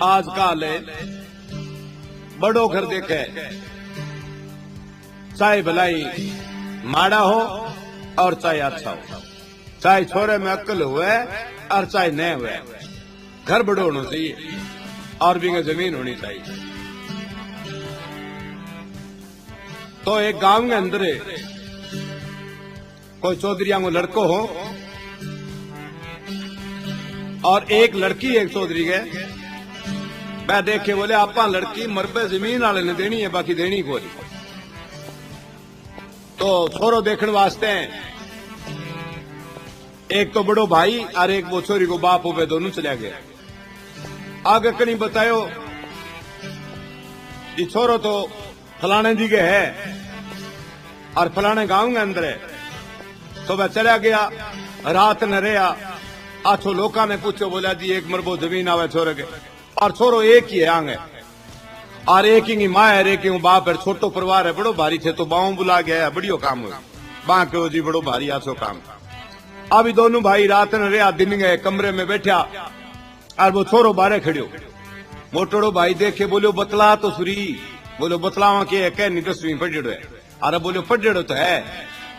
आजकल बड़ो घर देखे, चाहे भलाई माड़ा हो और चाहे अच्छा हो, चाहे छोरे में अक्ल हुए और चाहे न हुए, घर बड़ो होना चाहिए और भी जमीन होनी चाहिए। तो एक गांव के अंदर कोई चौधरिया को लड़को हो और एक लड़की एक चौधरी के मैं देखे बोले आपा लड़की मरबे जमीन वाले ने देनी है, बाकी देनी कोई। तो छोरो देखने वास्ते एक तो बड़ो भाई और एक वो छोरी को बाप हो, दोनों चले गए। आगे कहीं बतायो ये छोरो तो फलाने दी के है और फलाने गांव के अंदर है। तो वह चला गया, रात न रहा, आठो लोका ने पूछो, बोला जी एक मरबो जमीन आवे छोरे के, और छोरो एक ही है आगे, और एक ही माँ है, एक ही बाप है, छोटो परिवार है, बड़ो भारी थे। तो बाऊ बुला गया, बढ़ियो काम हुआ, बाँ कहो जी बड़ो भारी आछो काम। अभी दोनों भाई रात न रहा, दिन गए, कमरे में बैठा और वो छोरो बारे खड़ियो। मोटोड़ो भाई देखे बोलो बतला तो सुरी, बोलो बतलावा के कह नहीं 10वीं पढ़ेड़ो है। अरे बोलो पढ़ेड़ो तो है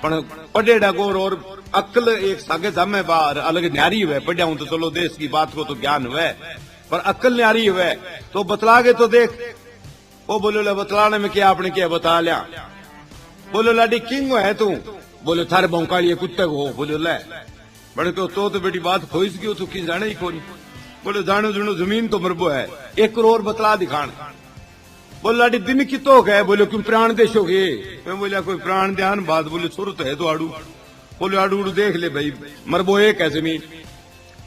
पर पढ़ेड़ा गोर और अक्ल एक सागे जामे बार अलग न्यारी हुए। पढ़िया हूं तो चलो देश की बात को तो ज्ञान हुए, पर अक्ल न्यारी हुए तो बतला गए। तो देख वो बोलो ले बतलाने में क्या आपने क्या बता लिया। बोलो लाडी किंग है तू, बोलो थारे भौकाली कुत्ते को हो। बोलो ले बड़े तो बेटी बात खोइस गयो तू की जाने ही कौन। बोलो जानो जुनो जमीन तो मरबो है, 1 करोड़ बतला दिखान। बोलो लाडी दिन की तो है, बोलो क्यों प्राण देशोगे। मैं बोला कोई प्राण ध्यान बात, बोले छोरो तो है तो आड़ू। बोलो आड़ू उड़ू देख ले भाई, मरबो एक है जमीन।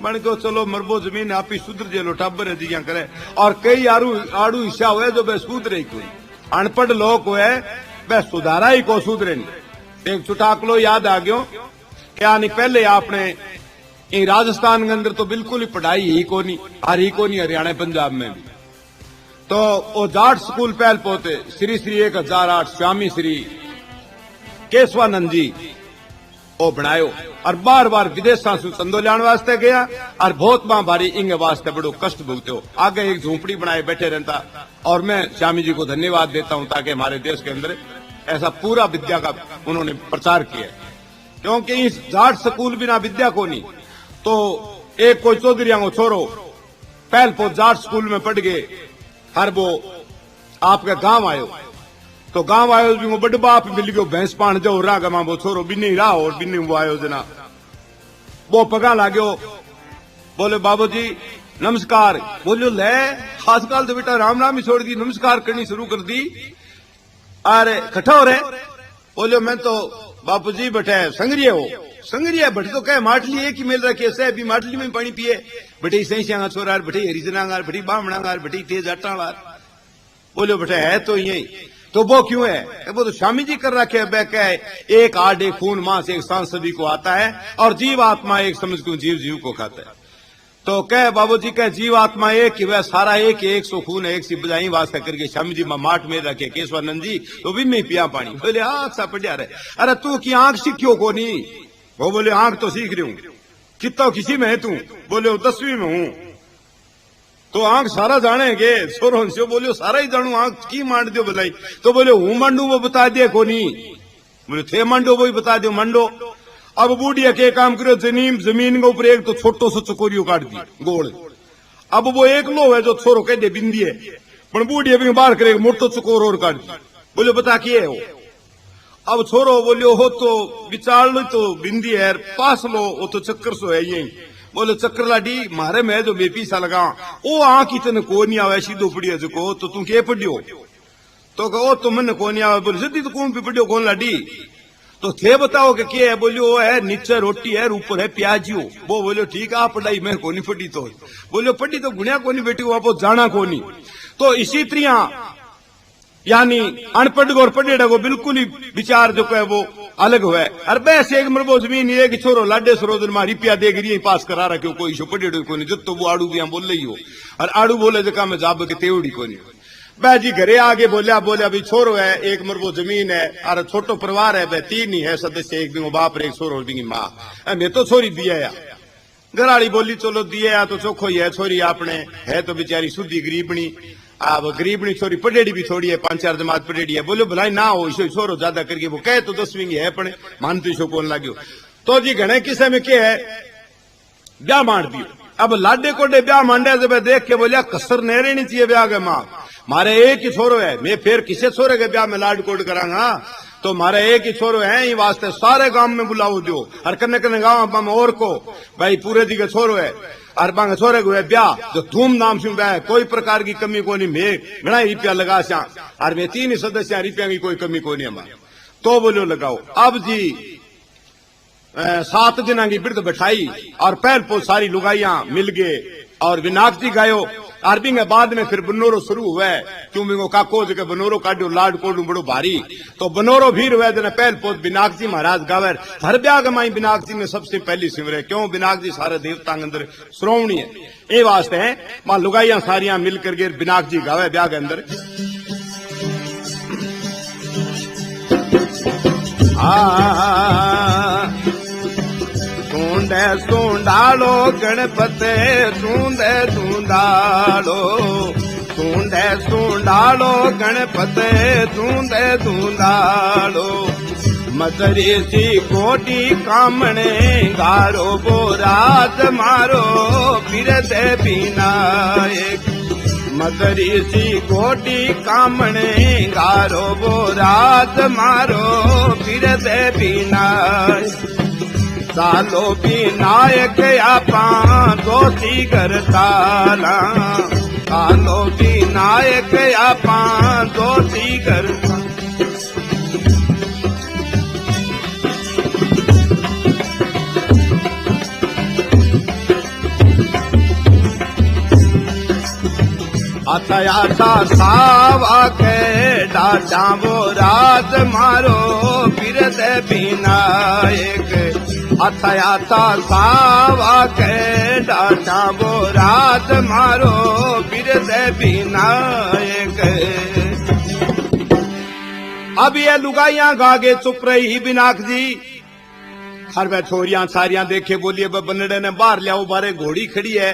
मैंने कहो चलो मरबो जमीन आप ही सुधर जेलो, टाबर है जिया करे। और कई आड़ू हिस्सा हुए जो बे सुधरे कोई, अनपढ़ लोग हुए बे सुधारा ही को सुधरे नहीं। एक चुटाकलो याद आ गयो क्या नहीं, पहले आपने राजस्थान के अंदर तो बिल्कुल ही पढ़ाई ही को नहीं, हरियाणा पंजाब में भी। तो वो जाट स्कूल पहल पोते श्री 1008 स्वामी श्री केशवानंद जी वो बनायो, और बार बार विदेशा से चंदो लाने वास्ते गया, और बहुत भारी इंगे वास्ते बड़ो कष्ट भुगते हो। आगे एक झोंपड़ी बनाए बैठे रहता, और मैं स्वामी जी को धन्यवाद देता हूं ताकि हमारे देश के अंदर ऐसा पूरा विद्या का उन्होंने प्रचार किया। क्योंकि इस जाट स्कूल बिना विद्या को नहीं। तो एक कोई चौधरिया को छोरो पहल पो जाट स्कूल में पढ़ गए, हर वो आपके गांव आयो। तो गांव आयो भी वो बड़ बाप मिल गयो, भैंस पान जाओ राग मां वो छोरो बिन्नी रहा और बिन्नी वो आयो जना वो पगा लागो। बोले बाबू जी नमस्कार। बोलो ले आजकल तो बेटा राम राम ही छोड़ दी, नमस्कार करनी शुरू कर दी। अरे कठो रे। बोलो मैं तो बापू जी बैठे संग्रिय हो। संग्रिय बटे तो कहे माटली एक ही मिल रखी है, भी माटली में पानी पिए। बटे सही सियांगा छोरा, बटे हरिजनागार, बटे बामणागार, बटे तेज अटावार। बोलो बटे है तो यही, तो वो क्यों है। वो तो स्वामी जी कर रखे है, एक आड़ एक खून मांस एक सांस सभी को आता है, और जीव आत्मा एक समझ क्यों जीव जीव को खाता है। तो कह बाबूजी कह जीव आत्मा एक ही वह सारा एक 100 खून है, एक सी बजाई वास्ता करके स्वामी जी माट में रखे केशवानंद जी तो भी में पिया पानी। बोले आंख सा पढ़िया रहे। अरे तू की आंख सीखियो को नहीं। वो बोले आंख तो सीख रही हूं। कितना किसी में है तू। बोले 10वीं में हूं। तो आंख सारा जानेगे सोरों से। बोले सारा ही जानू, आंख की मांड दो बताई। तो बोले हूं मांडू वो बता दिया को नहीं। बोले थे मांडो वो बता दो मांडो। अब बूढ़िया के काम करो, जमीन के ऊपर एक तो छोटो सो चकोरियो काट दी गोल। अब वो एक लो है जो छोरो कह दे बिंदी है, पर बूढ़िया भी बाहर करेगा मोटो चकोर और काट दी। बोले बता किए हो। अब छोरो बोलियो हो तो विचार लो तो बिंदी है, पास लो वो तो चक्कर सो है यही। बोले चक्कर लाडी मारे में जो बेपी सा लगा वो आंख इतने को नहीं आवे सीधो पड़िया जो तो तू के पढ़ियो। तो कहो तो मन को नहीं आवे। बोले सीधी तो कौन भी पढ़ियो कौन लाडी। तो थे बताओ कि क्या है। बोलियो वो है नीचे रोटी है ऊपर है प्याजियो। वो बोलो ठीक है पढ़ाई मैं को नहीं पढ़ी। तो बोलो पढ़ी तो गुणिया को नहीं बेटी वो जाना को नहीं। तो इसी तरह यानी अनपढ़ और पढ़ेड़ा को बिल्कुल ही विचार जो है वो अलग हुआ है। अरे वैसे एक मरबो जमीन ये कि छोरो लाडे सरोदन मारी पिया दे गिरी पास करा रखे कोई शो पढ़ेड़ो को नहीं। जो तो वो आड़ू भी बोल रही हो, और आड़ू बोले जगह में जाब के तेवड़ी को नहीं। जी घरे आगे बोलिया अभी छोरो है, एक मरबो जमीन है, और छोटो परिवार है, 3 ही है सदस्य, एक बिंगो बाप रे एक छोरो बिंगी माँ। मैं तो छोरी दिया या घराली बोली चलो दिए या तो चोखो ही है, छोरी आपने है तो बेचारी सुधी गरीबनी, अब गरीबनी छोरी पढ़ेड़ी भी थोड़ी है, 5-4 जमात पढ़ेड़ी है। बोलो भलाई ना हो इसो छोरो ज्यादा करके, वो कहे तो 10वीं है पण मानती शो कौन लाग्यो। तो जी घने किसे में क्या है, ब्याह मांड दियो। अब लाडे कोडे ब्याह मांडे जब देख के बोलिया कसर नहीं रहनी चाहिए ब्याह के मां, मारे एक ही छोरो है, मैं फिर किसे छोरे के ब्याह में लाड कोड करांगा, तो मारे एक ही छोरो है, ये वास्ते सारे गांव में बुलाओ दियो, हर कन्ने कन्ने गांव में और को भाई पूरे दी के छोरो है, और बांगे छोरे को है ब्याह जो धूमधाम से ब्याह है, कोई प्रकार की कमी को नहीं, मैं घना रुपया लगा सा, और मैं 3 सदस्य रुपया की कोई कमी को नहीं हमारे। तो बोलो लगाओ। अब जी 7 दिना की बिरद बैठाई और पहल पो सारी लुगाइयां मिल गए और विनाक जी गायो, और भी बाद में फिर बनोरो शुरू हुआ है, क्यों भी काको जगह बनोरो काटो लाड कोडू बड़ो भारी, तो बनोरो भी हुआ दिन पहल पोत बिनाक जी महाराज गावर। हर ब्याह गमाई बिनाक जी में सबसे पहली सिमरे, क्यों बिनाक जी सारे देवता के अंदर श्रोवणी है, ये वास्ते है मां लुगाइयां सारियां मिल करके बिनाक जी गावे ब्याह के अंदर। सूंदे सूंडालो गणपते सूंदे सूंडालो, सूंदे सूंडालो गणपते सूंदे सूंडालो, मदरी सी कोटी कामणे गारो बोरात मारो फिरते विनायक, मदरी सी कोटी कामणे गारो बोरात मारो फिरते विनायक, सालो विनायक आपा दोषी करताला, सालो विनायक आपा दोषी करता। अथा सावा के डाटा वो रात मारो फिरते विनायक, अथा सावा के डाटा वो रात मारो फिरते विनायक। अब ये लुगाइयां गागे चुप रही बिनाक जी, हर वे छोरियां सारियां देखे बोलिए बनड़े ने बाहर लिया, बारे घोड़ी खड़ी है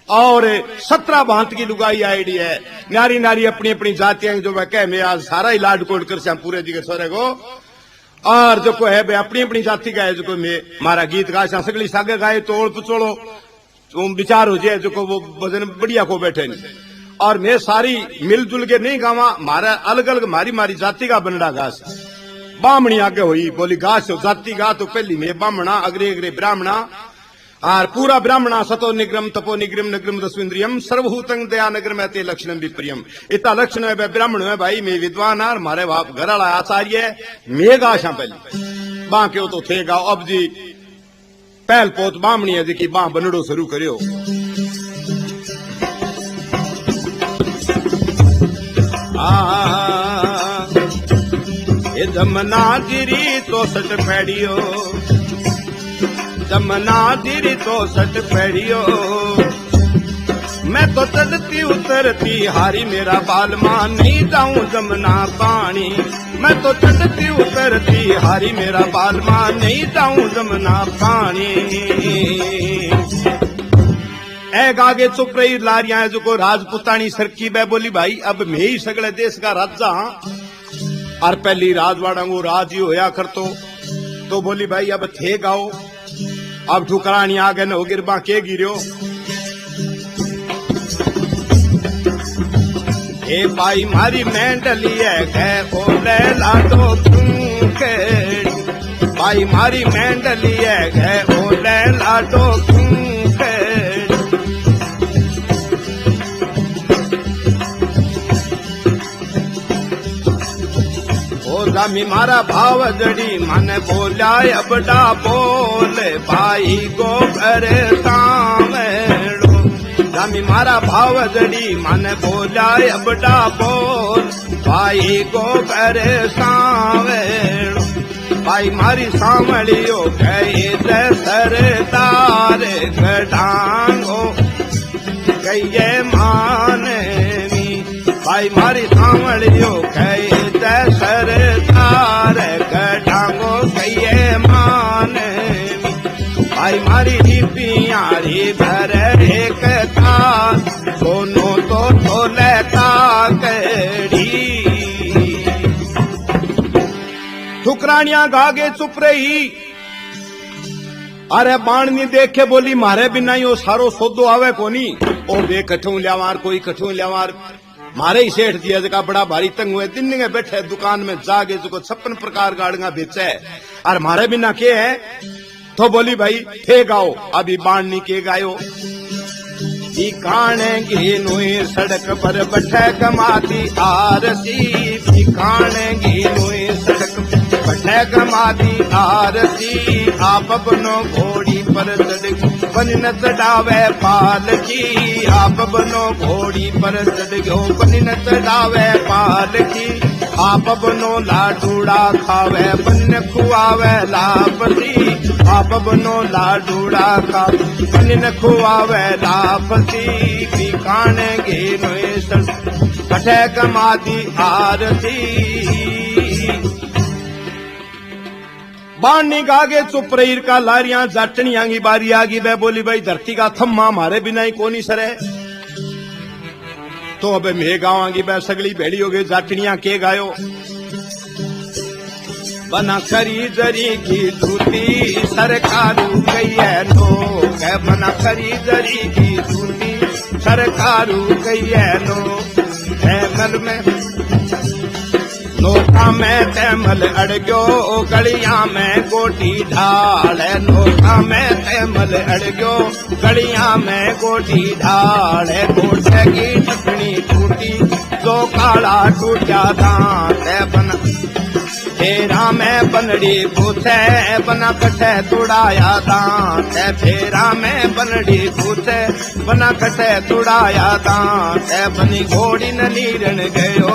और 17 भांत की लुगाई आईडी है, नारी नारी अपनी अपनी जातियां जो वह कह मैं आज सारा ही लाड कोड कर श्याम पूरे जी के सोरे को, और जो को है भाई अपनी अपनी जाति का है, जो को मैं मारा गीत गा सगली सागे गाए तोड़ पचोड़ो विचार हो जाए, जो को वो भजन बढ़िया को बैठे नहीं, और मैं सारी मिलजुल के नहीं गावा, मारा अलग अलग मारी मारी जाति का बनड़ा घास। बामणी आगे हुई बोली घास जाति गा, तो पहली में बामणा अग्रे अग्रे ब्राह्मणा, और पूरा ब्राह्मणा सतो निग्रम तपो निग्रम नग्रम दस्विंद्रियम सर्वभूतं दया नगर में ते लक्षणम विप्रियम। इतना लक्षण है ब्राह्मण है भाई, मैं विद्वान और मारे बाप घर वाला आचार्य मेघ आशा पहले बां क्यों तो थे गाओ। अब जी पहल पोत बामणी है जी बां बनड़ो शुरू करियो। जमना गिरी तो सट पैड़ियो, जमना गिरी तो सट पैड़ियो, मैं तो चढ़ती उतरती हारी मेरा बालमा नहीं जाऊं जमना पानी, मैं तो चढ़ती उतरती हारी मेरा बालमा नहीं जाऊं जमना पानी। ऐ गागे चुप रही लारियां जो को राजपुतानी सरकी बे बोली भाई अब मैं ही सगले देश का राजा हाँ, और पहली राजवाड़ा वो राज ही होया कर तो बोली भाई अब थे गाओ, अब ठुकरानी आगे न हो गिरबा के गिरो। ए भाई मारी मेंढली है गए ओले लाडो के, भाई मारी मेंढली है गए ओले लाडो के, जामी मारा भाव जड़ी मन बोला अबड़ा बोले भाई को करे सामेड़ो, जामी मारा भाव जड़ी मन बोला अबड़ा बोल भाई को करे सामेड़ो, भाई मारी सामड़ियो गई सरदार गडांगो गये माने, भाई मारी सामड़ियो गई सरदार गडांगो गये माने, भाई मारी दीपिया न्यारी भर एक था, दोनों तो लेता कड़ी। ठुकरानियां गागे चुप रही। अरे बाणनी देख के बोली मारे बिना ही वो सारो सौदो आवे कोनी। ओ बे कठू लियावार कोई कठू लियावार मारे ही सेठ दिया जगह बड़ा भारी तंग हुए दिन में बैठे दुकान में जागे जो 56 प्रकार गाड़ियां बेचे और मारे बिना के है। तो बोली भाई थे गाओ। अभी बाणनी के गायो भिखाने की नुई सड़क पर बैठे कमाती आरसी। भिखाने की नुई सड़क बैठे कमाती आरसी। आप बनो घोड़ी पर चढ़ बन चढ़ावे पालकी। आप बनो घोड़ी पर चढ़ गयो बन चढ़ावे पालकी। आप बनो लाडूड़ा खावे बन खुआवे लापसी। आप बनो लाडूड़ा खावे बन खुआवे लापसी। भिखाने की नुई सड़क बैठे कमाती आरसी। बाणनी गागे चुप रही का लारियां जाटनी आंगी बारी आगी। बे बोली भाई धरती का थम्मा मारे बिना ही कोनी सरे। तो अब मैं गावांगी बे सगली भेड़ी हो गई जाटनियां के गायो बना खरी जरी की धूती सरकारू गई है लोग। बना खरी जरी की धूती सरकारू गई है लोग। तैमल में नोका में तैमल अड़ग्यो गलियां में गोटी ढाल। नोका में तैमल अड़ग्यो गलियां में गोटी ढाल। गोटे की टकनी टूटी जो काला टूटा दांत। बना फेरा में बनड़ी पूछे बना कटे तुड़ाया दांत। फेरा में बनड़ी पूछे बना कटे तुड़ाया दांत। बनी घोड़ी न नीरण गयो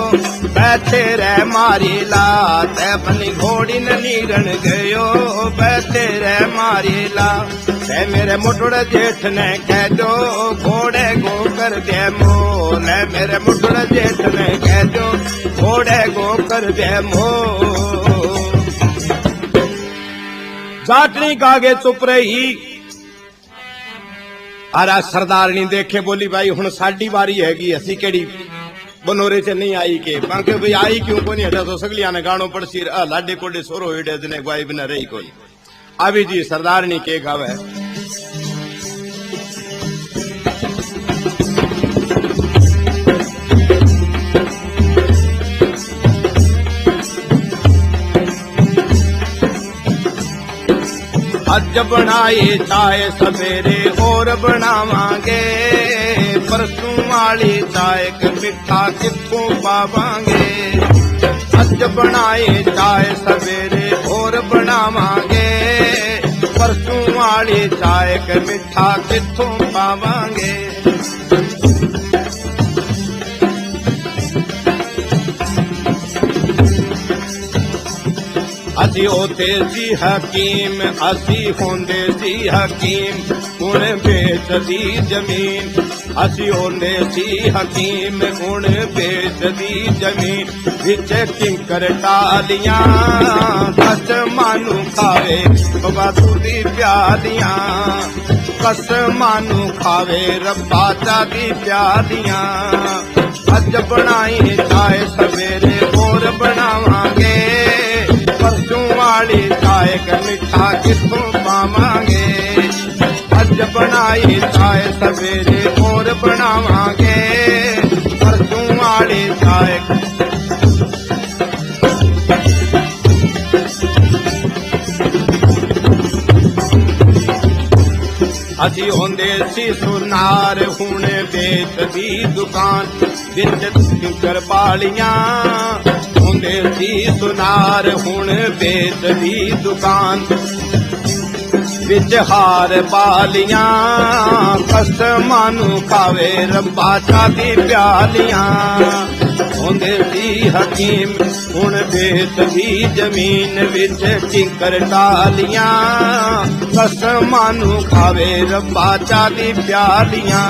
बैठे रे मारी लात। बनी घोड़ी न नीरण गयो बैठे रे मारी लात। मेरे मुटुड़ जेठ ने कह दो घोड़े गो कर दे मोल। मेरे मुटुड़ जेठ ने कह दो घोड़े गो कर दे मोल। जाटनी गागे चुप रही। अरे सरदारनी देखे बोली भाई हुण साडी बारी हैगी असी केड़ी बनोरे से नहीं आई के बाकी भाई आई क्यों को नहीं हटा तो सगलिया ने गाणो पड़सी लाडे कोडे सोरो हिडे जने ग्वाई बिना रही कोई। अभी जी सरदारनी के गावे अज बनाए चाय सवेरे और बनावांगे। परसों वाली चाय के मिठा कित्थों पावांगे। अज बनाए चाय सवेरे और बनावांगे। परसों वाली चाय के मिठा कित्थों पावांगे। असी होते सी हकीम असी होंदे सी हकीम हुण बेच दी जमीन। असी होंदे सी हकीम हुण बेच दी जमीन। विच किंकर टालियां कस मानू खावे बाबा दूधी प्यालियां। कस मानू खावे रब्बा चादी प्यालियां। अज बनाई चाय सवेरे और बनावांगे। परसों वाली चाय का मिठा कित्थों पावांगे। अज बनाई चाय सवेरे और बनावांगे। परसों वाली चाय असी होंदे सी सुनार हुण बेच दी दुकान। विच किंकर पालियां होंदे सी सुनार हुण बेच दी दुकान। विच हार बालियां कसमां नू खावे रब्बा चादी प्यालियां। होंदे सी हकीम हुण बेच दी जमीन। विच किंकर टालियां कसमां नू खावे रब्बा चादी प्यालियां।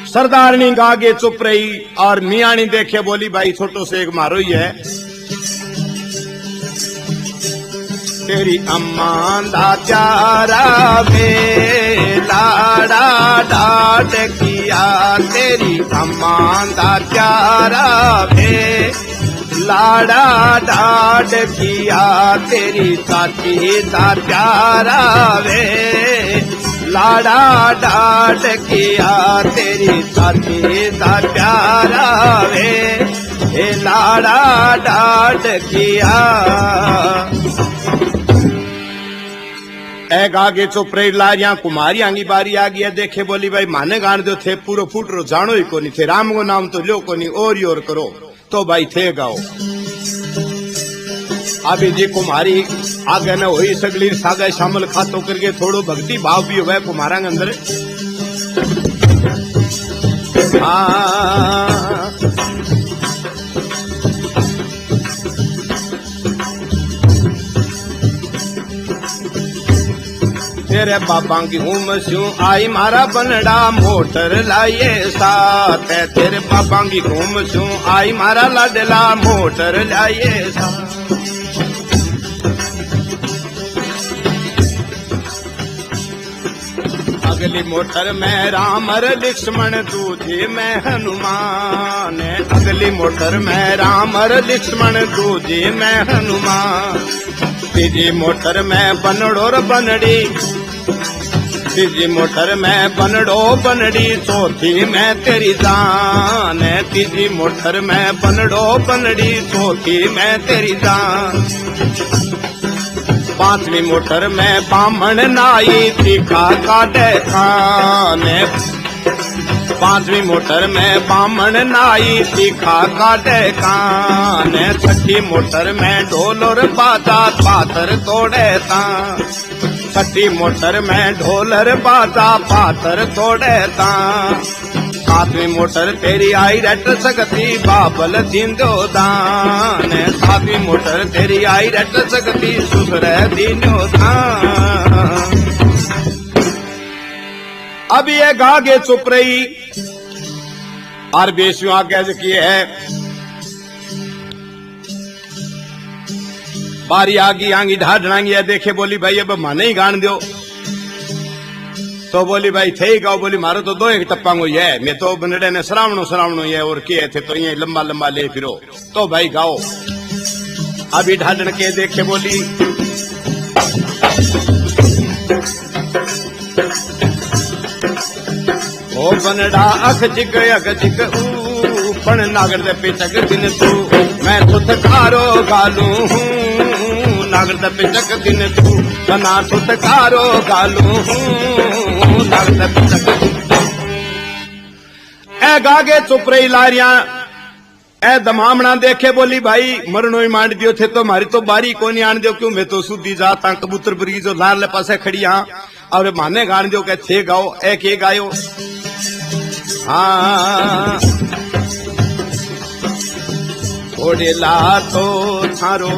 सरदारनी गागे चुप रही और मियाणी देखे बोली भाई छोटो से एक मारो ही है। तेरी अम्मा दा प्यारा वे लाड़ा डाट किया तेरी अम्मा दा प्यारा वे लाड़ा डाट किया तेरी चाची दा प्यारा वे लाड़ा डाट किया तेरी चाची दा प्यारा वे हे लाड़ा डाट किया। एक आगे चोपड़े लारिया कुमारियां की बारी आ गई देखे बोली भाई माने गान दो थे पूरा फूट रो जानो ही कोनी थे राम को नाम तो लो कोनी और ही और करो तो भाई थे गाओ। अभी जी कुमारी आगे न हुई सगली सागे शामिल खातो करके थोड़ो भक्ति भाव भी हुआ कुमारा के अंदर। तेरे बाबा की घूमस्यूं आई मारा बनड़ा मोटर लाइए साथ है तेरे बाबा की घूमस्यूं आई मारा लाडला मोटर लाइए साथ। अगली मोटर में राम लक्ष्मण दूजी में हनुमान अगली मोटर में राम लक्ष्मण दूजी में हनुमान। तीजी मोटर में बनड़ो र बनड़ी तीजी मोटर में बनड़ो बनड़ी चौथी में तेरी जान तीजी मोटर में बनड़ो बनड़ी चौथी में तेरी जान। पांचवी मोटर में बामण नाई तीखा काटे खान पांचवी मोटर में बामण नाई तीखा काटे कान। छठी मोटर में ढोल और बाजा पाथर तोड़े तान छठी मोटर में ढोलर बाजा पाथर तोड़े तान। सातवीं मोटर तेरी आई रट सकती बाबल दींदो दान सातवीं मोटर तेरी आई रट सकती सुसर दीनो दान। अब ये गागे चुप रही और बेसियों आगे की है बारी आगी आंगी ढाढ़ांगी है देखे बोली भाई अब माने ही गान दो तो बोली भाई थे ही गाओ बोली मारो तो दो एक टप्पांगो ये मैं तो बनड़े ने सरावणो ये और किए थे तो ये लंबा लंबा ले फिरो तो भाई गाओ। अभी ढाढ़न के देखे बोली ओ बनड़ा अख चिक पण नागर दे पिचक दिन तू मैं थुथकारो गालू हूँ नागर दे पिचक दिन तू तना थुथकारो गालू हूँ नागर दे पिचक। ए गागे चुप रही लारिया ए दमामना देखे बोली भाई मरणो ही मांड दियो थे तो मारी तो बारी को नहीं आन दियो क्यों मैं तो सुधी जाता कबूतर बरी जो लाल पासे खड़ी हाँ और माने गान दियो के थे गाओ एक ये गायो। हाँ ओडेला तो थारो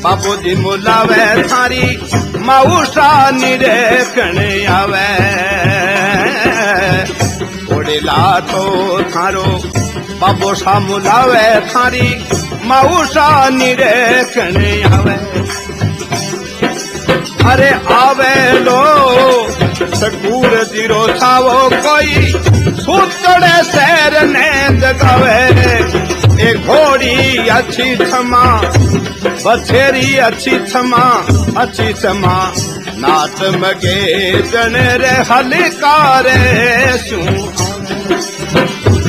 बाबू जी मुलावे थारी माऊसा निरेखण आवे ओडेला तो थारो बाबू सा मुलावे थारी माऊसा निरेखण आवे। अरे आवे लो सकूर जीरो छावो कोई सूतड़े शहर ने जगावे ए घोड़ी अच्छी क्षमा बछेरी अच्छी क्षमा नाच मगे जन रे हलकारे सू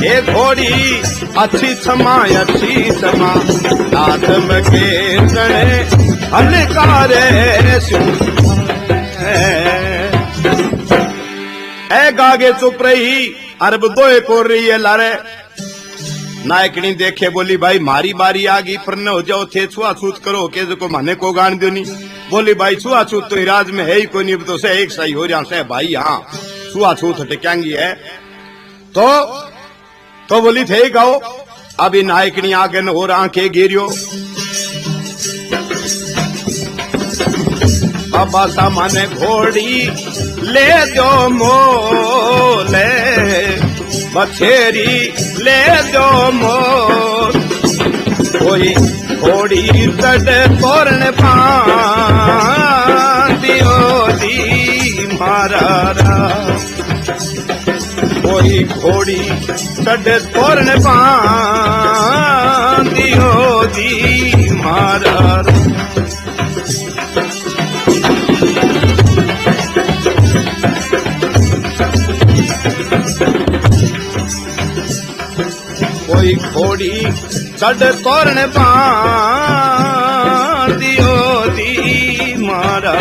ए घोड़ी अच्छी क्षमा नाच मगे जन हलकारे सू। ए गागे चुप रही अरब दोए कोर रही है लारे नायकनी देखे बोली भाई मारी बारी आ गई पर न हो जाओ थे छुआछूत करो के जो को माने को गान दो नहीं बोली भाई छुआछूत तो इराज में है ही कोई नहीं तो से एक सही हो जा से भाई हाँ छुआछूत टिकांगी है तो बोली थे गाओ। अभी नायकनी आगे न हो रहा के गिरियो बाबा सामाने घोड़ी ले दो मोले बछेरी ले दो मोल कोई घोड़ी तड तोरण पांदियो दी मारा कोई घोड़ी तड तोरण पांदियो दी मारा कोई घोड़ी चढ़ तोरण पांदियो दी मारा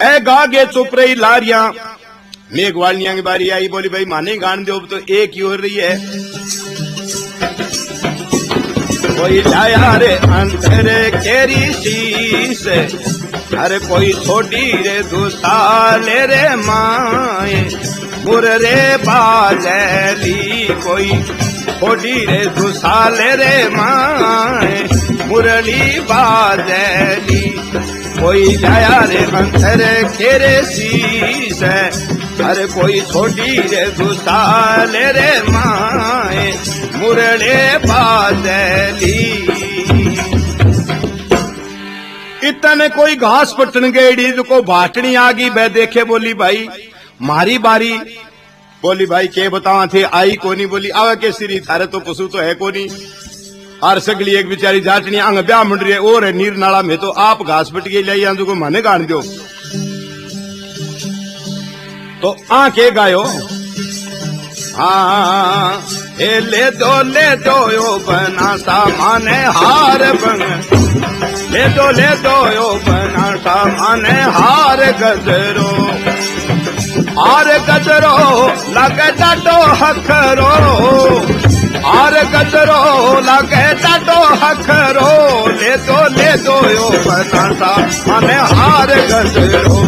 ए गागे चुप रही लारियां मेघवालियां की बारी आई बोली भाई माने गान दो तो एक ही हो रही है कोई लाया रे अंतर केरी शीश अरे कोई छोटी रे दुसाले रे माए मुररे बाजली कोई छोटी रे दुसाले रे माए मुरली बाजली कोई लाया रे अंतर केरे शीश अरे कोई छोटी रे दुसाले रे माए मुरले बाजली इतने कोई घास पटन गई तो को भाटनी आ गई बह देखे बोली भाई मारी बारी बोली भाई के बतावा थे आई कोनी बोली आवे के सिरी थारे तो पशु तो है कोनी और सगली एक बेचारी जाटनी अंग ब्याह मंडरी है और है नीर नाला में तो आप घास पट के ले को माने गान दो तो के गायो हाँ ले दो यो बना सामाने हार बन ले दो यो बना सामाने हार गजरो लगे डाटो हखरो आर गजरो लगे डाटो हखरो ले दो यो बनासा माने हार गजरो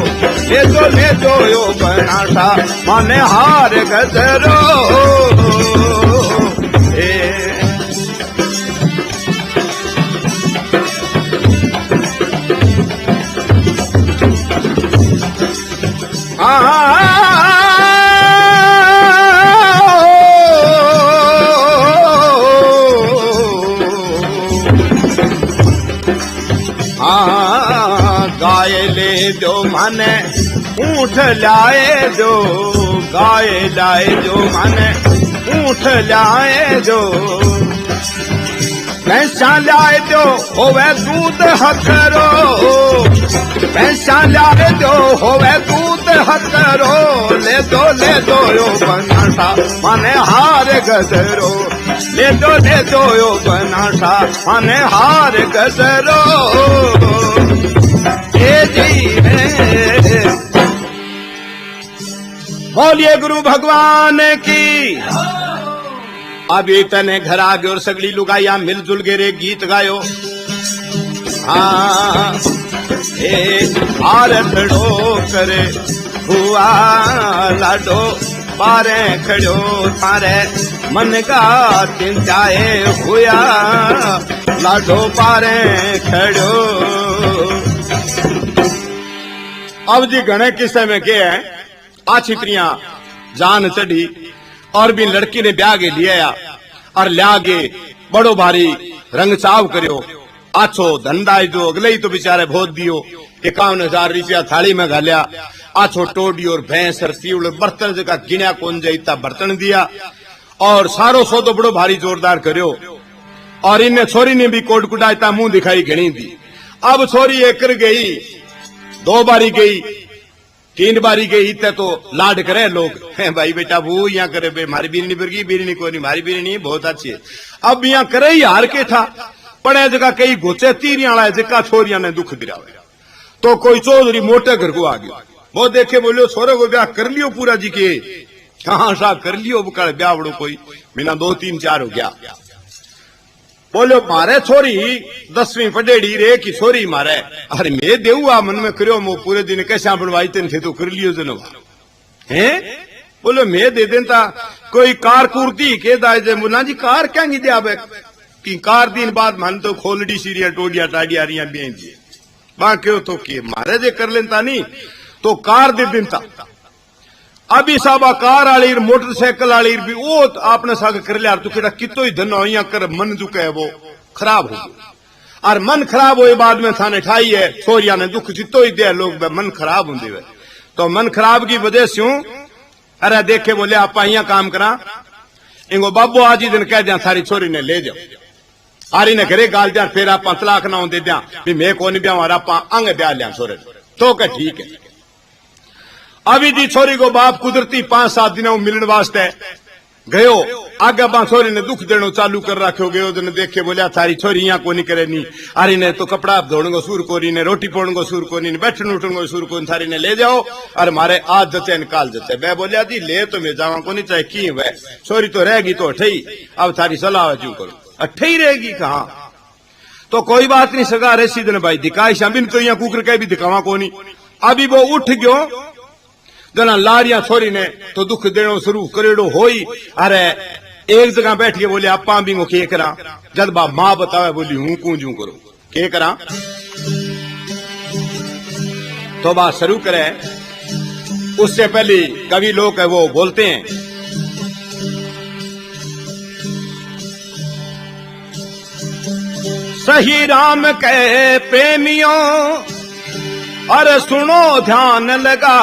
ले दो यो बनासा माने हार गजरो गाय ले दो माने ऊँट लाए दो गाय लाए दो माने ऊँट लाए दो पैसा लाए दो होवे दूध हकरो पैसा लाए दो होवे दूध हकरो ले दो यो बनासा माने हार गजरो ले दो यो बनासा माने हार गजरो बोलिए गुरु भगवान की अभी तने घर आ गए और सगली लुगाइया मिलजुल गे रे गीत गायो हाँ खड़ो करे हुआ लाडो पारे खड़ो थारे मन का चिंताए हुआ लाडो पारे खड़ो अब जी घने किस्से में क्या है आ छित्रियां जान चढ़ी और भी लड़की ने ब्याह के लिया और लिया के बड़ो भारी रंग चाव करियो आछो धंधा जो अगले ही तो बेचारे भोज दियो 51,000 रुपया थाली में घालिया आछो टोडी और भैंस और सीवड़ बर्तन जगह गिणया कौन जाता बर्तन दिया और सारो सौदो बड़ो भारी जोरदार करियो और इन्हें छोरी ने भी कोट कुटाता मुंह दिखाई घणी दी अब छोरी एक गई 2 बारी गई 3 बारी गई इतने तो लाड करे लोग भाई बेटा वो यहाँ करे बे मारी बीरनी बिरगी बीरनी को नहीं मारी बीरनी बहुत अच्छी है अब यहाँ करे ही हार के था पड़े जगह कई घोचे तीरिया वाला जगह छोरिया ने दुख दिलावे तो कोई चौधरी मोटे घर को आ गया वो देखे बोलो छोरे को ब्याह कर लियो पूरा जी के हाँ साहब कर लियो बुकाल ब्याह बड़ो कोई बिना 2 3 4 हो गया बोलो मारे छोरी 10वीं पढ़ेड़ी रे की छोरी मारे अरे मैं देऊआ मन में करियो मो पूरे दिन कैसा बनवाई तेन थे तो कर लियो जनो हैं बोलो मैं दे देता कोई कार कुर्ती के दाए जे मुला जी कार क्या नहीं दे आबे कि कार दिन बाद मन तो खोलडी सीरिया टोडिया टाडिया रिया बें जी बाकी तो के मारे जे कर लेता नहीं तो कार दे देता अभी साबा कार आली मोटरसाइकिल आली भी वो आपने साग कर लिया तू केड़ा कितो ही धन होइया कर मन जो है वो खराब हो गया और मन खराब होए बाद में थाने ठाई है छोरिया ने दुख जितो ही दे लोग मन खराब होंगे वे तो मन खराब की वजह से अरे देखे बोले आप अहिया काम करा इंगो बाबू आज ही दिन कह दिया थारी छोरी ने ले जाओ आरी ने घरे गाल दिया फिर आप तलाक ना दे दिया भी मैं कौन ब्याह और आप अंग ब्याह लिया छोरे तो क्या ठीक है। अभी जी छोरी को बाप कुदरती 5-7 दिनों मिलने वास्ते गयो आगे बा छोरी ने दुख देनो चालू कर रखो गयो दिन देखे बोलिया थारी छोरी यहाँ को नहीं करे नहीं अरे ने तो कपड़ा धोने सूर को नहीं ने रोटी पोड़ने को सूर को नहीं बैठने उठने सूर को थारी ने ले जाओ और मारे आज जचे निकाल जचे मैं बोलिया जी ले तो मैं जावा को नहीं चाहे की वह छोरी तो रहेगी तो अठई अब थारी सलाह जू करो अठई रहेगी कहा तो कोई बात नहीं सगा रेसी दिन भाई दिखाई शामिल तो यहाँ कुकर के भी दिखावा को नहीं। अभी वो उठ गयो जना लारिया छोरी ने तो दुख देनो शुरू करेड़ो होई अरे एक जगह बैठ के बोले आप भी को के करा जब बा मां बतावे बोली हूं कूंजू करो के करा तो बात शुरू करे। उससे पहले कवि लोग है वो बोलते हैं सही राम के प्रेमियों अरे सुनो ध्यान लगा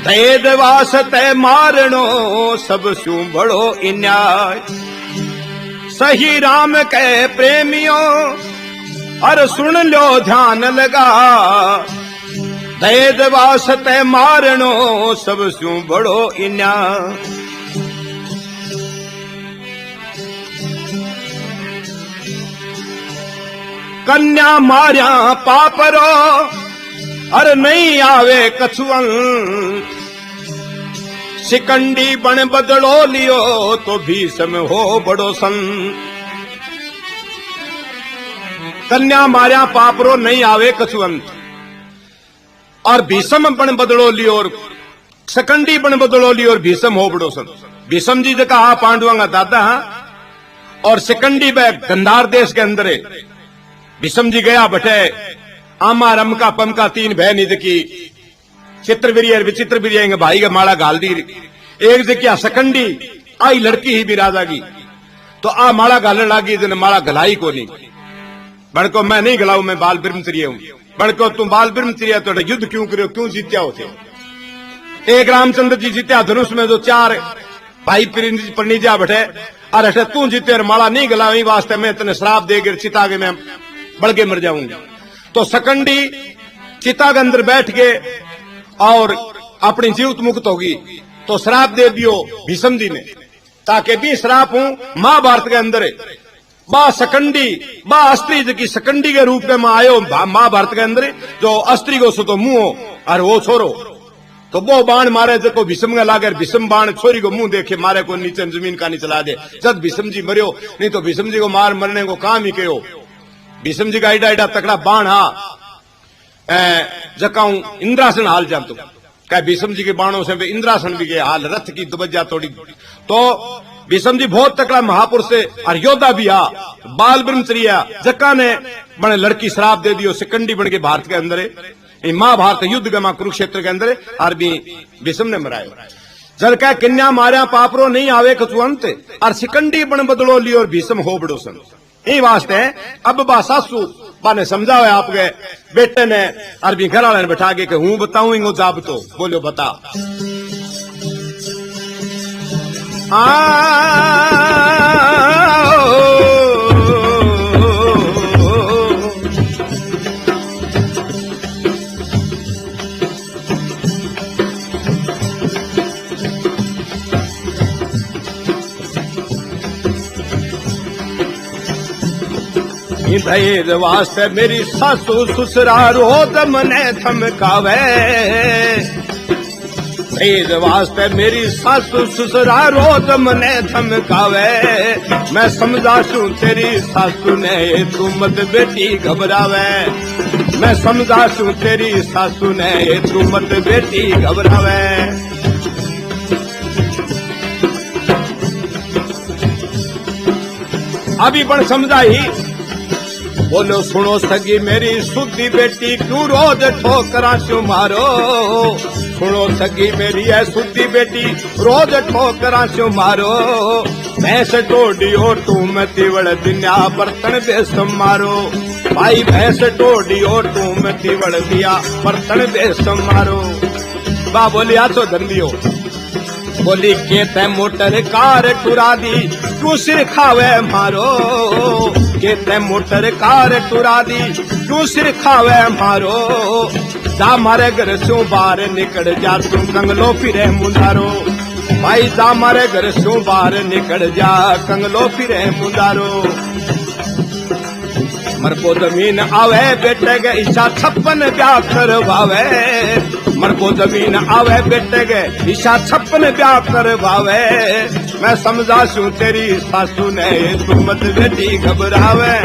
भेद वास्ते मारनो सब सू बड़ो अन्याय। सही राम के प्रेमियों अरे सुन लो ध्यान लगा भेद वास्ते मारनो सब सू बड़ो अन्याय। कन्या मारिया पापरो अरे नहीं आवे कछुअन शिकंडी बन बदलो लियो तो भीषम हो बड़ो सन। कन्या मारिया पापरो नहीं आवे कछुअंत और भीषम बन बदलो लियो और शिकंडी बन बदलो लियो और भीषम हो बड़ो सन। भीषम जी जो कहा पांडवा का दादा और शिकंडी ब गंधार देश के अंदर है। भीषम जी गया बटे आमा रमका पमका 3 बहन इध की चित्रवीर विचित्र वीर भाई का माला गाल दी एक जगह सकंडी आई लड़की ही भी राजा की तो आ माला गालने लागी जिन माला गलाई को नहीं बड़को मैं नहीं गलाऊ मैं बाल ब्रह्मचर्य हूं बड़को तुम बाल ब्रह्मचर्य तो युद्ध क्यों करो क्यों जीत्या होते। एक रामचंद्र जी जीत्या धनुष में जो 4 भाई परिणीजा बैठे अरे तू जीते और माला नहीं गलाई वास्ते मैं तेने श्राप देकर चिता के मैं बढ़ के मर जाऊंगा। तो सकंडी चिता के अंदर बैठ के और अपनी जीवित मुक्त होगी तो श्राप दे दियो भीष्म जी ने ताकि भी श्राप हूं महाभारत के अंदर बा सकंडी बा अस्त्री की सकंडी के रूप में आयो महाभारत के अंदर जो अस्त्री को सो तो मुंह और वो छोरो तो वो बाण मारे जो भीष्म का लागे भीष्म बाण छोरी को मुंह देखे मारे को नीचे जमीन का नहीं चला दे जब भीष्म जी मरियो नहीं तो भीष्म जी को मार मरने को काम ही कहो। भीष्म जी का एडा एडा तकड़ा बाण हा जकाऊ इंद्रासन हाल जान तो क्या भीष्म जी के बाणों से इंद्रासन भी गए हाल रथ की दुबज्जा तोड़ी तो भीष्म जी बहुत तकड़ा महापुरुष से और योद्धा भी आ बाल ब्रह्मचर्य जक्का ने बड़े लड़की श्राप दे दियो सिकंडी बन के भारत के अंदर महाभारत युद्ध के कुरुक्षेत्र के अंदर और भी भीष्म ने मराए। जल का कन्या मारिया पापरो नहीं आवे कछुअंत और सिकंडी बन बदलो लियो और भीष्म हो बड़ो सन। यही वास्ते अब बा सासू बा ने समझाओ आपके बेटे ने अरबी घर वाले ने बैठा के हूं बताऊंगा जाब तो बोलो बता भेद वास्ते मेरी सासू ससुरा रोद मने थमकावे भेद वास्ते मेरी सासू ससुरा रोद मने थमकावे मैं समझा छू तेरी सासू ने तू मत बेटी घबरावे मैं समझा छू तेरी सासू ने तू मत बेटी घबरावे। अभी पण समझाई बोलो सुनो सगी मेरी सुधी बेटी क्यों रोज ठोकरा क्यों मारो। सुनो सगी मेरी है सुधी बेटी रोज ठोकरा क्यों मारो। भैंस टोडी और तू मैं तिवड़ दिया बर्तन बेस मारो। भाई भैंस टोडी और तू मैं तिवड़ दिया बर्तन बेस मारो। बा बोली आ तो धंधियो बोली के ते मोटर कार टुरा दी क्यों सिर खावे मारो। के ते मोटर कार टुरा दी क्यों सिर खावे मारो। जा मारे घर से बाहर निकल जा तू कंगलो फिरे मुंडारो। भाई जा मारे घर से बाहर निकल जा कंगलो फिरे मुंडारो। मरको जमीन आवे बेटे गे ईशा 56 ब्याह करवावे। मरको जमीन आवे बेटे गे ईशा 56 ब्याह करवावे। मैं समझा छू तेरी सासू ने तू मत बेटी घबरावे।